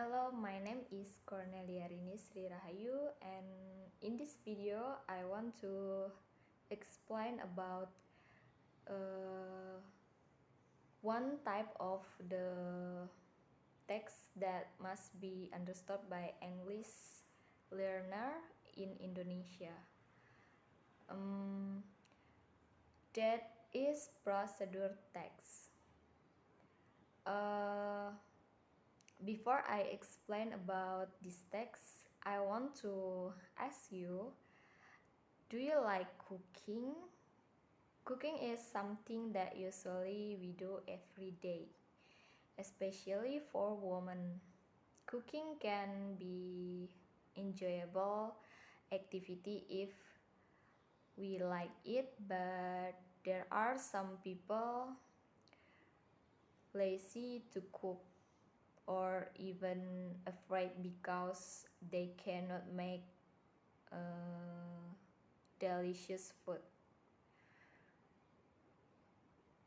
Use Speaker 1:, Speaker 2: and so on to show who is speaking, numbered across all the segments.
Speaker 1: Hello, my name is Cornelia Rini Rahayu, and in this video I want to explain about one type of the text that must be understood by English learner in Indonesia. That is procedure text. Before I explain about this text, I want to ask you, do you like cooking? Cooking is something that usually we do every day, especially for women. Cooking can be enjoyable activity if we like it, but there are some people lazy to cook or even afraid because they cannot make delicious food.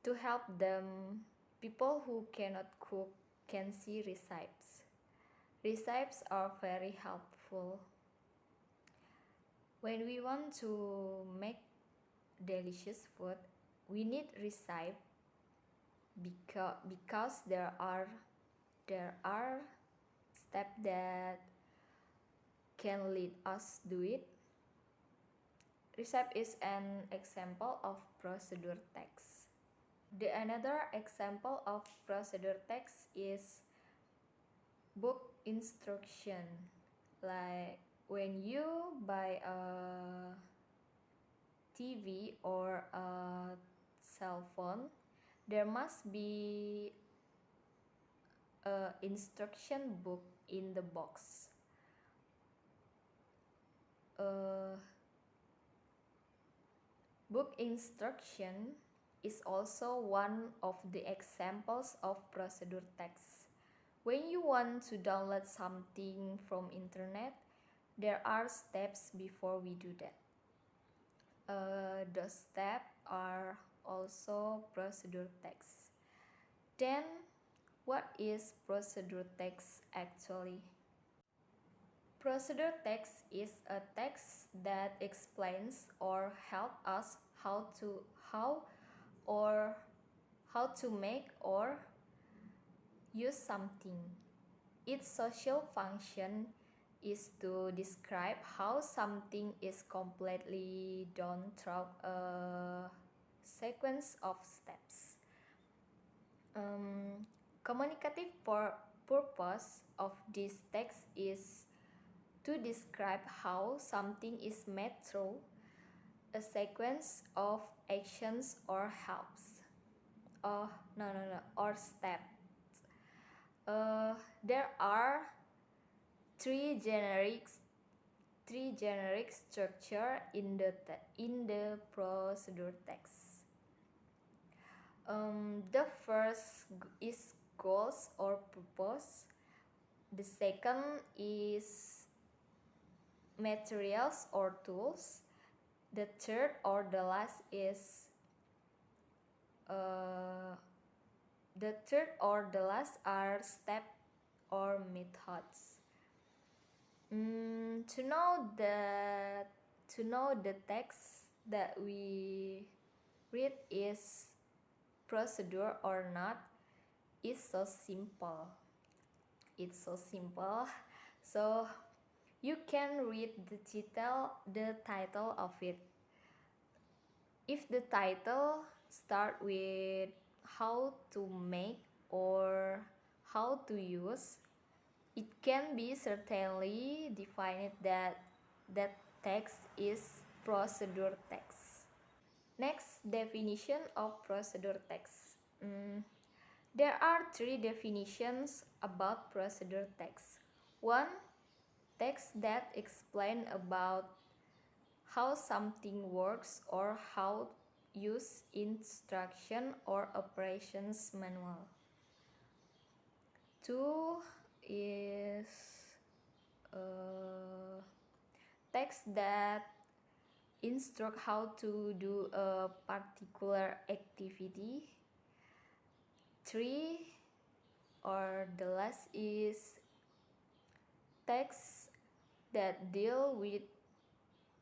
Speaker 1: To help them, people who cannot cook can see recipes. Recipes are very helpful. When we want to make delicious food, we need recipe because there are steps that can lead us do it. Recipe is an example of procedure text. The another example of procedure text is book instruction. Like when you buy a TV or a cell phone, there must be a instruction book in the box. Book instruction is also one of the examples of procedure text. When you want to download something from internet, there are steps before we do that. Those steps are also procedure text. Then, what is procedure text actually? Procedure text is a text that explains or help us how to make or use something. Its social function is to describe how something is completely done through a sequence of steps. Communicative purpose of this text is to describe how something is made through a sequence of actions or helps. Or steps. There are three generic structure in the procedure text. The first is goals or purpose. The second is materials or tools. The third or the last is are steps or methods. To know the text that we read is procedure or not is so simple. It's so simple. So you can read the title of it. If the title start with how to make or how to use, it can be certainly defined that text is procedure text. Next, definition of procedure text. There are three definitions about procedure text. One, text that explain about how something works or how use instruction or operations manual. Two is text that instruct how to do a particular activity. Three or the last is texts that deal with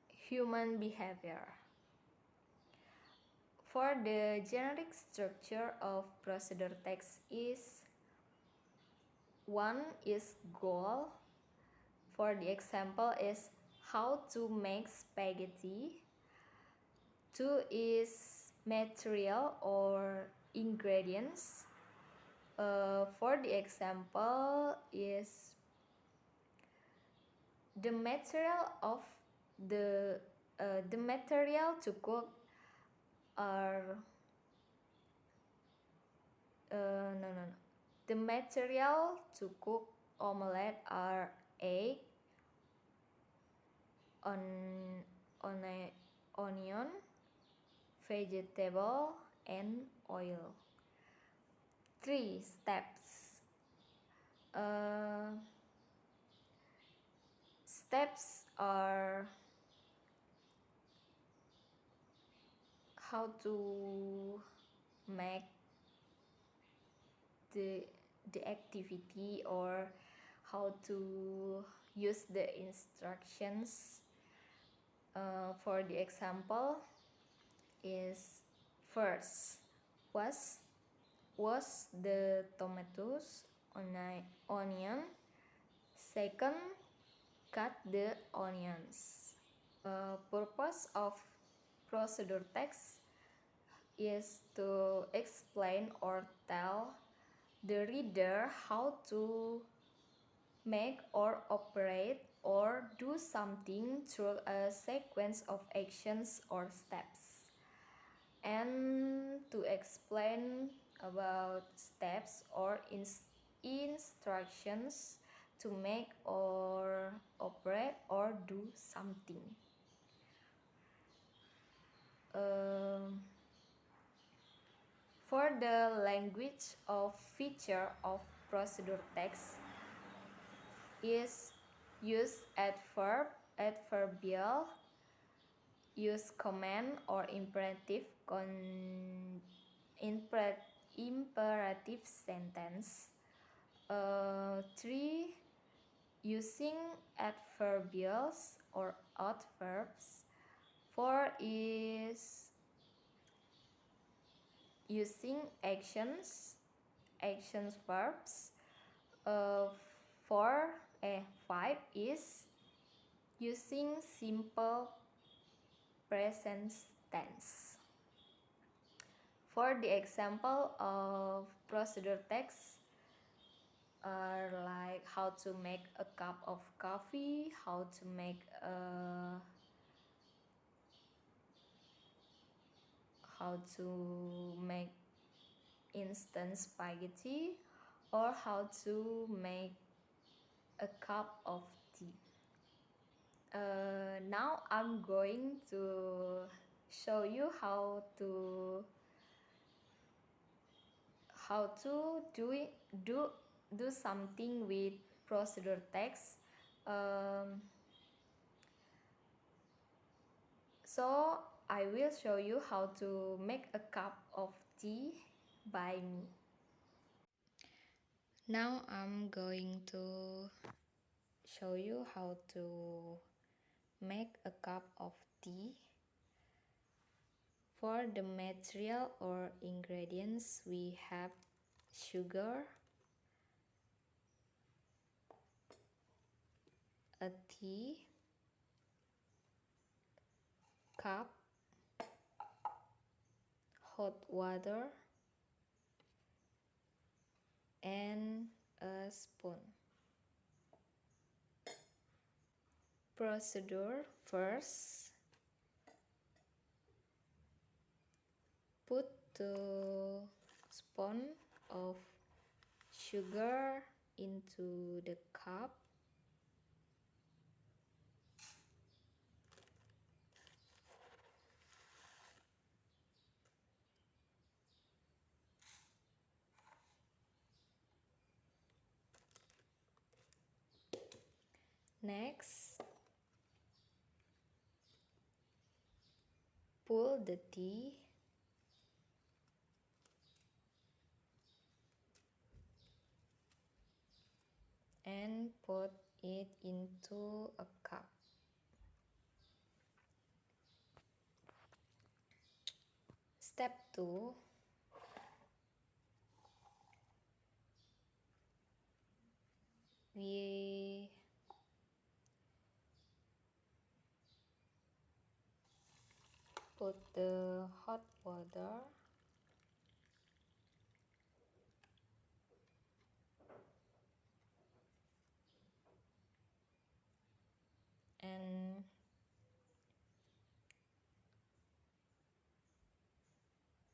Speaker 1: human behavior. For the generic structure of procedure text is: one is goal. For the example is how to make spaghetti. Two is material or ingredients. For the example is the material of the material to cook are no no no the material to cook omelette are egg, on onion, vegetable, and oil. Three steps. Uh, Steps are how to make the the activity or how to use the instructions. For the example is: first, wash the tomatoes, onion. Second, cut the onions. Purpose of procedure text is to explain or tell the reader how to make or operate or do something through a sequence of actions or steps, and to explain about steps or instructions to make or operate or do something. Um, for the language of feature of procedure text is use adverbial, use command or imperative sentence. Three, using adverbials or adverbs. Four is using actions verbs. Five is using simple present tense. For the example of procedure text are like how to make a cup of coffee, how to make instant spaghetti, or how to make a cup of tea. Now I'm going to show you how to do something with procedure text. So I will show you how to make a cup of tea by me. Now I'm going to show you how to make a cup of tea. For the material or ingredients we have sugar, a tea cup, hot water, and a spoon. Procedure: first, put the spoon of sugar into the cup. Next, pour the tea and put it into a cup. Step 2. We put the hot water and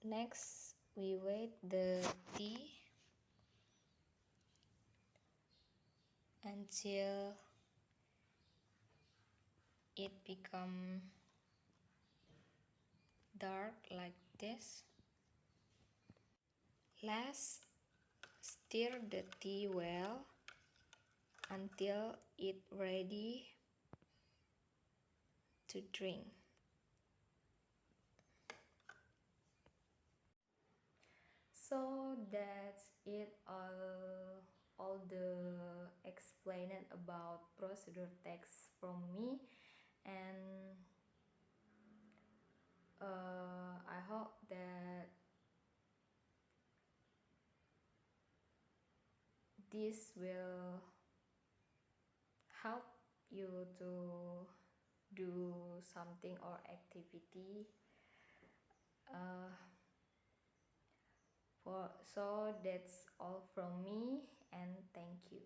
Speaker 1: next we wait the tea until it become dark like this. Last, stir the tea well until it ready to drink. So that's it, all the explaining about procedure text from me, and I hope that this will help you to do something or activity. For so that's all from me, and thank you.